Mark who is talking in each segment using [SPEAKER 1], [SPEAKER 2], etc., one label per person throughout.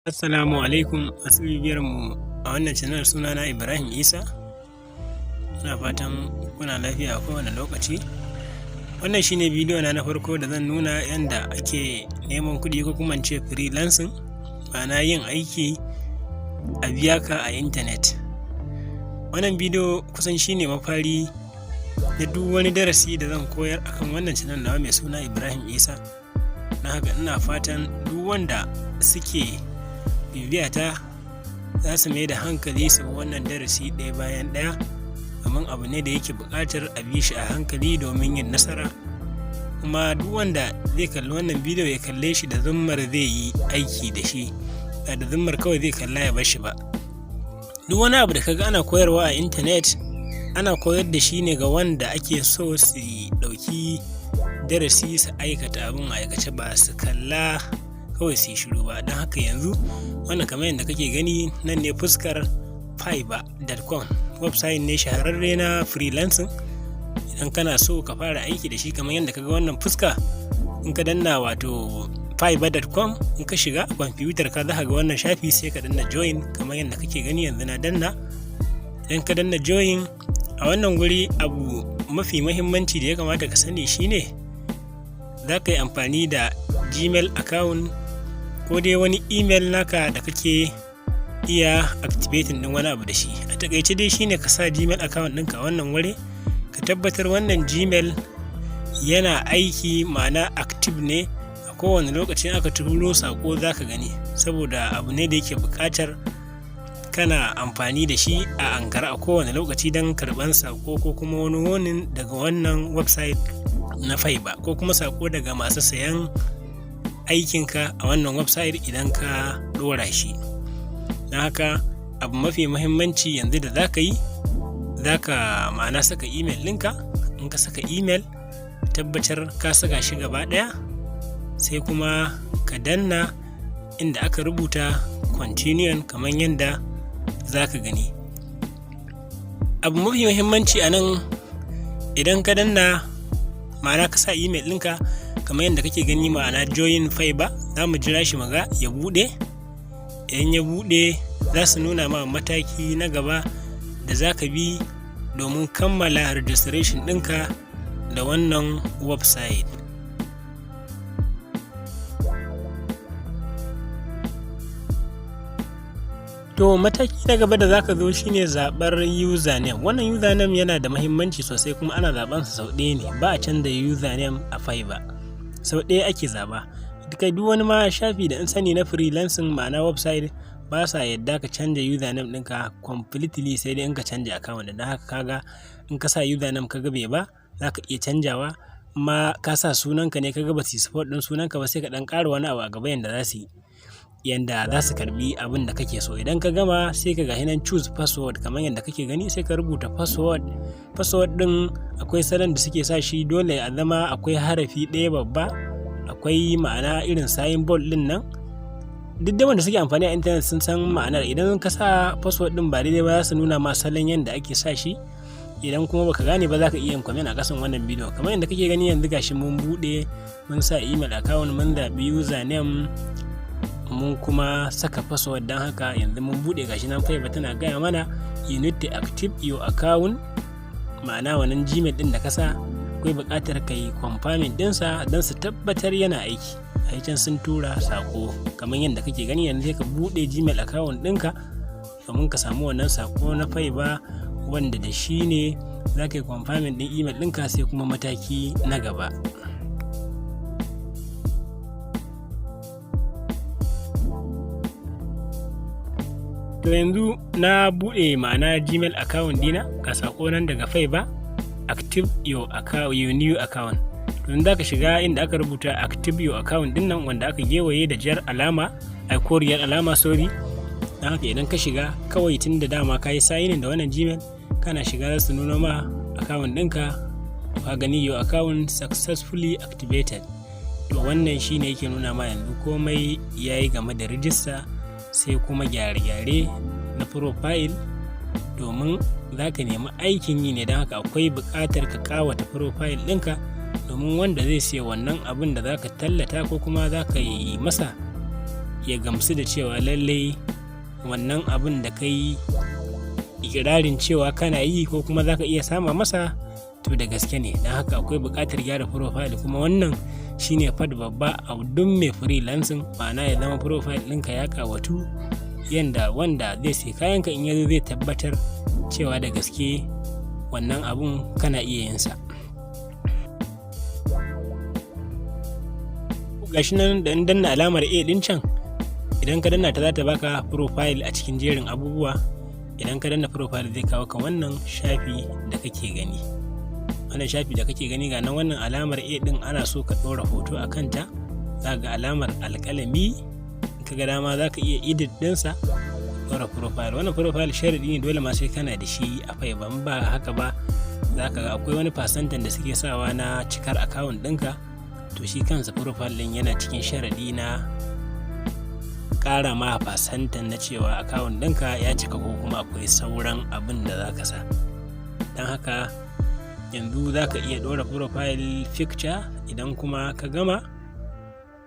[SPEAKER 1] Assalamu alaikum masu bibiyar mu a wannan channel. Sunana Ibrahim Isa. Ina fatan kuna lafiya a kowane lokaci. Wannan shine bidiyo na farko da zan nuna yanda ake neman kuɗi ko kuma in ce freelancing, ma'ana yin aiki a biya ka a intanet. Wannan bidiyo kusan shine mafari na duk wani darasi da zan koyar akan wannan channel nawa mai suna Ibrahim Isa. Na haka ina fatan duk wanda suke bibiyata za su mai da hankali su wannan darasi ɗaya bayan ɗaya, domin abu ne da yake buƙatar a bi shi a hankali domin yin nasara. Kuma duk wanda zai kalli wannan bidiyo ya kalle shi da zummar zai yi aiki da shi, ba da zummar kawai zai kalla ya bar shi ba. Duk wani abu da kaga ana koyarwa a intanet ana koyar da shi ne ga wanda ake so su ɗauki darasi su aikata abin aikace, ba su kalla kawai su yi shiru ba. Don haka yanzu wannan kamar yadda kake gani nan ne fuskar Fiverr.com, website ne shahararre na freelancing. Idan kana so ka fara aiki da shi kamar yadda kaga wannan fuska, in ka danna wato Fiverr.com, in ka shiga kwamfutar ka za ka ga wannan shafi, sai ka danna join kamar yadda kake gani yanzu na danna. Idan ka danna join a wannan guri, abu mafi mahimmanci da ya kamata ka sani shine za ka yi amfani da Gmail account ko dai wani email naka da kake iya activating din wani abu da shi. A takaice dai shine ka sa Gmail account ɗinka a wannan wuri, ka tabbatar wannan Gmail yana aiki, ma'ana active ne. A kowane lokacin aka turo sako za ka gani, saboda abu ne da yake buƙatar kana amfani da shi a ankara a kowane lokaci don karɓan sako ko kuma wani warning daga wannan website na Fiverr, ko kuma sako daga masu sayan aikinka a wannan website idan ka ɗora shi. Don haka abu mafi muhimmanci yanzu da za ka yi, za ka ma'ana saka email ɗinka. In ka saka email, tabbatar ka saka shi gaba ɗaya, sai kuma ka danna inda aka rubuta continue kamar yadda za ka gani. Abu mafi muhimmanci a nan, idan ka danna ma'ana ka sa email ɗinka kamar yadda kake gani, ma'ana join Fiverr, za mu jira shi maga ya buɗe. Idan ya buɗe, za su nuna ma mataki na gaba da za ka bi domin kammala registration ɗinka da wannan website. To mataki na gaba da za ka zo shine zaɓar username. Wannan username yana da mahimmanci sosai, kuma ana zaɓansa sau ɗaya ne, ba a canza username a Fiverr. Sau ɗaya ake zaɓa. Duk wani ma shafi da in sani na freelancing, ma'ana website, ba sa yadda ka canja username ɗinka completely, sai dai in ka canja account. Da haka kaga in ka sa username kaga bai ba, za ka iya canjawa. Amma ka sa sunanka ne kaga ba su support ɗin sunanka ba, sai ka ɗan ƙara wani abu a gaba yanda za su yi, yanda za su karbi abin da kake so. Idan ka gama, sai ka ga hinan choose password kamar yadda kake gani, sai ka rubuta password din. Akwai salon da suke sa shi dole a zama akwai harafi ɗaya babba, akwai ma'ana irin symbol din nan. Duk da wanda suke amfani a internet sun san ma'anar. Idan ka sa password din ba daidai ba, za su nuna ma salon yadda ake sa shi. Idan kuma baka gane ba, za ka iya yin comment a ƙasan wannan bidiyo. Kamar yadda kake gani yanzu gashi mun buɗe, mun sa email account, mun zaɓi username, mun kuma saka password. Don haka yanzu mun buɗe, gashi nan Fiverr tana gaya mana you need to active your account, ma'ana wannan Gmail ɗin da ka sa akwai buƙatar ka yi confirming ɗinsa don su tabbatar yana aiki. A can sun tura sako kamar yadda kake gani yanzu, sai ka buɗe Gmail account ɗinka domin ka samu wannan sako na Fiverr, wanda da shi ne za ka yi confirming ɗin email ɗinka, sai kuma mataki na gaba. To yanzu na buɗe ma'ana Gmail account dina, ga sako nan daga Fiverr, active your new account. To yanzu zaka shiga inda aka rubuta active your account din nan, wanda aka gewaye da jar alama, koriyar alama, sorry. Dan haka idan ka shiga, kawai tun da dama ka yi sign in da wannan Gmail, kana shiga za su nuna ma account ɗinka. Ka gani your account successfully activated. To wannan shine yake nuna ma yanzu komai yayi game da register, sai kuma gyare-gyare na profile, domin za ka nemi aikin yi ne. Don haka akwai buƙatar ka ƙawata profile ɗinka, domin wanda zai siya wannan abin da za ka tallata ko kuma za ka yi masa ya gamsu da cewa lallai wannan abin da kai ikirarin cewa kana yi ko kuma za ka iya sama masa to da gaske ne. Don haka akwai buƙatar gyara profile, kuma wannan shine fad babba a duk mai freelancing, ma'ana ya zama profile ɗinka ya ƙawatu yanda wanda zai sai kayanka in yazo zai tabbatar cewa da gaske wannan abun kana iya yin sa. Gashi nan da danna alamar A din can, idan ka danna ta za ta baka profile a cikin jerin abubuwa. Idan ka danna profile zai kawo ka wannan shafi da kake gani. Wannan shafi da kake gani ga nan wannan alamar A din ana so ka ɗora hoto a kanta, za ga alamar alƙalami. In ka ga dama za ka iya edit ɗinsa, ɗora profile. Wannan profile sharadi ne dole ma sai kana da shi a Fiverr, ba haka ba za ka ga akwai wani percentage da suke sawa na cikar account ɗinka. To shi kansa profile ɗin yana cikin sharadi na ƙara ma percentage na cewa account ɗinka ya cika ko kuma akwai sauran abin da za ka sa. Don haka yanzu za ka iya ɗora profile picture. Idan kuma ka gama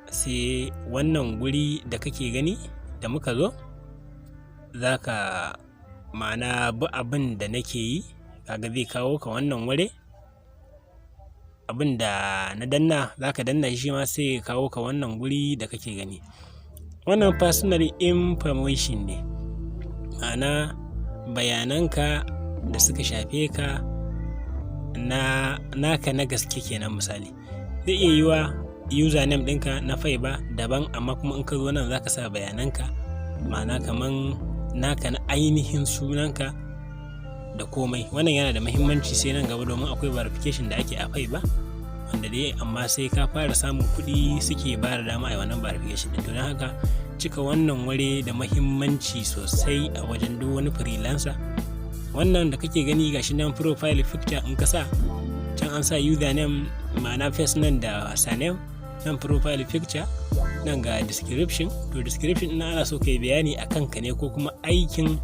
[SPEAKER 1] sai wannan guri da kake gani da muka zo, za ka ma'ana bi abin da nake yi, kaga zai kawo ka wannan wuri. Abin da na danna za ka danna shi ma sai ya kawo ka wannan guri da kake gani. Wannan personal information ne, ma'ana bayananka da suka shafe ka na naka na gaske kenan. Misali zai iya yiwa username ɗinka na Fiverr daban, amma kuma in ka zo nan za ka sa bayananka, ma'ana kaman naka na ainihin sunanka da komai. Wannan yana da muhimmanci sai nan gaba, domin akwai verification da ake a Fiverr wanda dai amma sai ka fara samun kuɗi suke ba da dama a wannan verification ɗin. To don haka cika wannan wuri da muhimmanci sosai a wajen duk wani freelancer. Wannan da kake gani gashi nan profile picture, in ka sa can an sa username ma'ana first name da surname, nan profile picture, nan ga description. To description ɗin ana so kai bayani a kanka ne ko kuma aikin,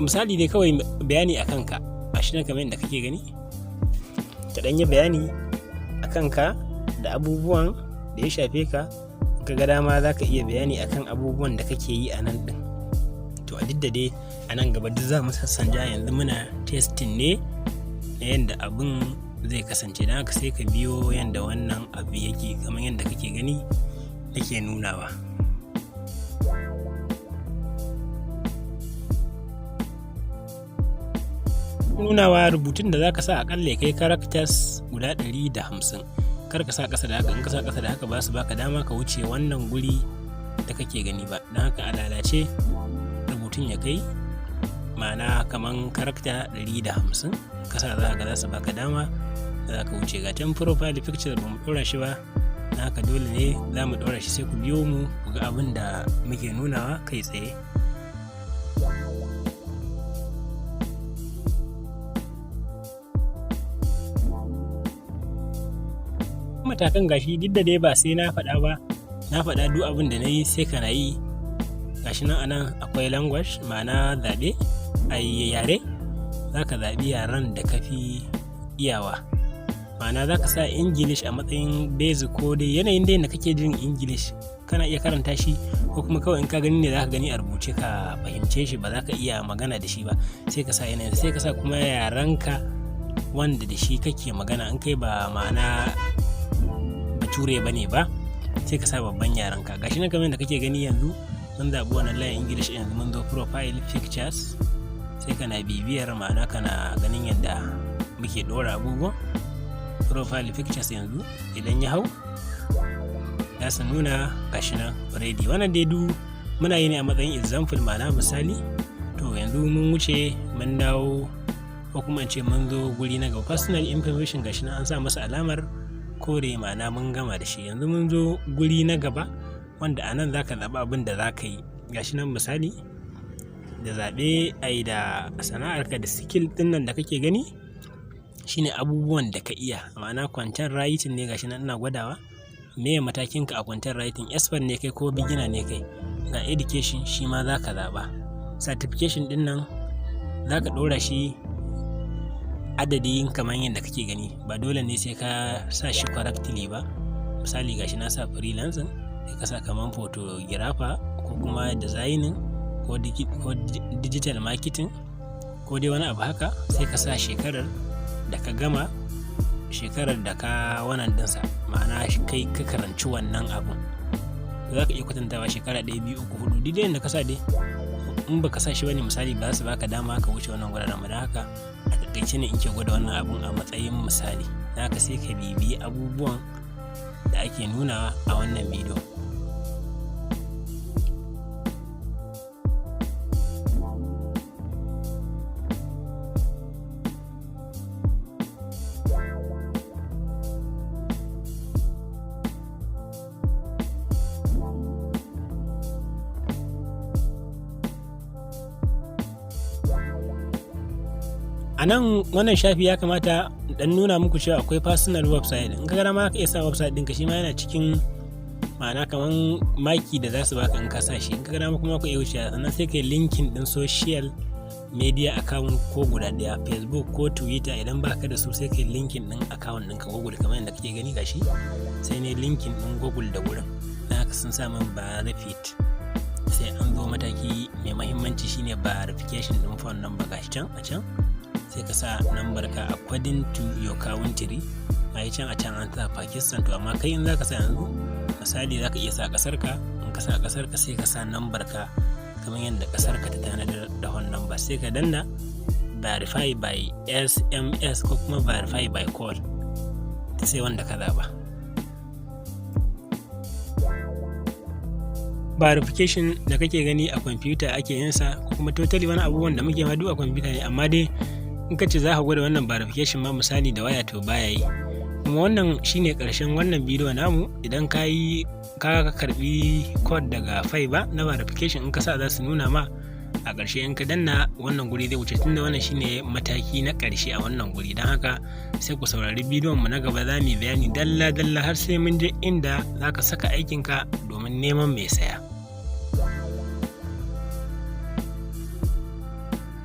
[SPEAKER 1] misali dai kawai bayani a kanka. Gashi nan kamar yadda kake gani, ka ɗan yi bayani a kanka da abubuwan da ya shafe ka. Ka ga dama za ka iya bayani akan abubuwan da kake yi a nan ɗin. To a duk da dai a nan gaba duk za mu sassanja, yanzu muna testing ne na yadda abin zai kasance. Don haka sai ka biyo yadda wannan abu yake, kamar yadda kake gani nake nunawa. Nunawa rubutun da za ka sa akalla ya kai characters guda 150. Kar ka sa ƙasa da haka, in ka sa ƙasa da haka ba su baka dama ka wuce wannan guri da kake gani ba. Don haka a lalace rubutun ya kai ma'ana kaman karakta 150 kasa, za ka za su baka dama za ka wuce. Ga can profile picture ba mu ɗora shi ba, don haka dole ne za mu ɗora shi. Sai ku biyo mu ku ga abin da muke nunawa kai tsaye. Matakan gashi duk da dai ba sai na faɗa ba, na faɗa duk abin da na yi sai kana yi. Gashi nan anan akwai language, ma'ana zaɓe a yare. Za ka zaɓi yaren da ka fi iyawa, ma'ana za ka sa English a matsayin basic, ko dai yanayin dai da kake jin English kana iya karanta shi, ko kuma kawai in ka gani ne za ka gani a rubuce ka fahimce shi, ba za ka iya magana da shi ba, sai ka sa yanayin. Sai ka sa kuma yarenka wanda da shi kake magana. In kai ba ma'ana bature ba ne ba, sai ka sa babban yarenka. Gashi nan kamar da kake gani yanzu mun zaɓi wannan layin English. Yanzu mun zo profile pictures, sai kana bibiyar, ma'ana kana ganin yadda muke ɗora abubuwan profile pictures. Yanzu idan ya hau za su nuna gashi nan ready. Wannan dai du muna yi ne a matsayin example, ma'ana misali. To yanzu mun wuce mun dawo, ko kuma in ce mun zo guri na gaba. Personal information gashi nan an sa masa alamar kore, ma'ana mun gama da shi. Yanzu mun zo guri na gaba, wanda a nan za ka zaɓi abin da za ka yi. Gashi nan misali da zaɓe ai da sana'arka da skill ɗin nan da kake gani shine abubuwan da ka iya, ma'ana content writing ne. Gashi nan ina gwadawa me matakinka a content writing, expert ne kai ko beginner ne kai. Ga education shi ma za ka zaɓa. Certification ɗin nan za ka ɗora shi adadin kamar yadda kake gani, ba dole ne sai ka sa shi correctly ba. Misali gashi na sa freelancing, sai ka sa kaman photographer ko kuma designing ko digital marketing ko dai wani abu haka, sai ka sa shekarar da ka gama, shekarar da ka wannan dinsa, ma'ana kai ka karanci wannan abun. Za ka iya kwatantawa shekara 1, 2, 3, 4 duk da ka sa dai. In baka sa shi bane misali ba za su baka dama ka wuce wannan guraren ba. Da haka a takaice ne in ke gwada wannan abun a matsayin misali. Da haka sai ka bibiyi abubuwan da ake nunawa a wannan bidiyo. A nan wannan shafi ya kamata dan nuna muku cewa akwai personal website. In ka ga ma ka iya sa website ɗinka, shi ma yana cikin ma'ana kaman maki da za su baka in ka sa shi. In ka ga ma kuma ka iya wuce, sannan sai ka yi linkin ɗin social media account ko guda ɗaya, Facebook ko Twitter. Idan baka da su sai ka yi linkin ɗin account ɗinka Google kamar yadda kake gani gashi. Sai ne linkin ɗin Google da wurin. Dan haka sun sa min verified. Sai an zo mataki mai mahimmanci shine verification ɗin phone number gashi can a can. Sai ka sa number ka according to your country. A can an sa Pakistan, to amma kai in za ka sa yanzu misali za ka iya sa ƙasar ka. In ka sa ƙasar ka sai ka sa number ka kamar yadda ƙasar ka ta tanadar da phone number. Sai ka danna verify by SMS ko kuma verify by call, sai wanda ka zaba. Verification da kake gani a kwamfuta ake yin sa, ko kuma totally wani abubuwan da muke ma duk a kwamfuta ne, amma dai in ka ce za ka gwada wannan verification ma misali da waya to baya yi. Kuma wannan shine ƙarshen wannan bidiyo namu. Idan ka karbi code daga Fiverr na verification, in ka sa za su nuna ma a ƙarshe. In ka danna wannan guri zai wuce, tunda wannan shine mataki na ƙarshe a wannan guri. Don haka sai ku saurari bidiyon mu na gaba, za mu yi bayani dalla har sai mun je inda za ka saka aikinka domin neman mai saya.